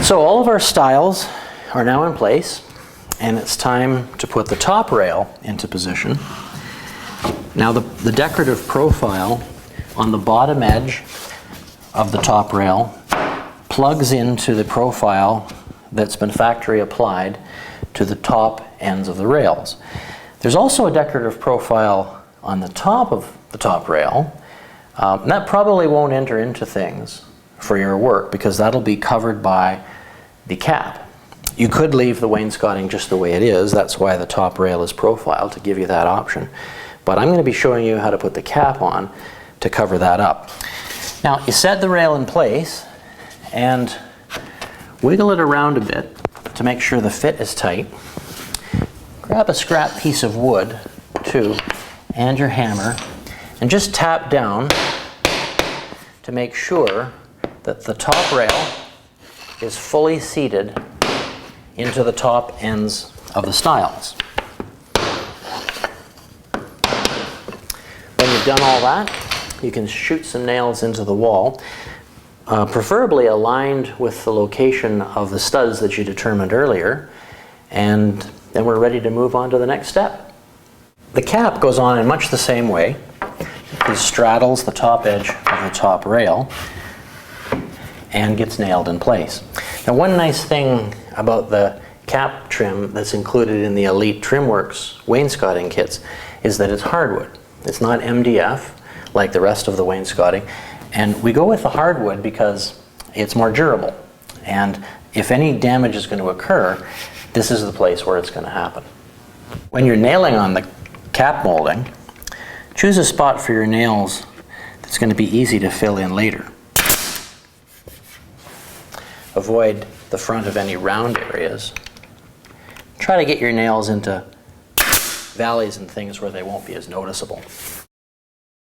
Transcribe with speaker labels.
Speaker 1: So all of our stiles are now in place, and it's time to put the top rail into position. Now the decorative profile on the bottom edge of the top rail plugs into the profile that's been factory applied to the top ends of the rails. There's also a decorative profile on the top of the top rail. That probably won't enter into things for your work because that'll be covered by the cap. You could leave the wainscoting just the way it is. That's why the top rail is profiled, to give you that option. But I'm going to be showing you how to put the cap on to cover that up. Now, you set the rail in place and wiggle it around a bit to make sure the fit is tight. Grab a scrap piece of wood, too, and your hammer, and just tap down to make sure that the top rail is fully seated into the top ends of the stiles. When you've done all that, you can shoot some nails into the wall, preferably aligned with the location of the studs that you determined earlier, and then we're ready to move on to the next step. The cap goes on in much the same way. It straddles the top edge of the top rail and gets nailed in place. Now, one nice thing about the cap trim that's included in the Elite Trimworks wainscoting kits is that it's hardwood. It's not MDF like the rest of the wainscoting, and we go with the hardwood because it's more durable, and if any damage is going to occur, this is the place where it's going to happen. When you're nailing on the cap molding, choose a spot for your nails that's going to be easy to fill in later. Avoid the front of any round areas. Try to get your nails into valleys and things where they won't be as noticeable.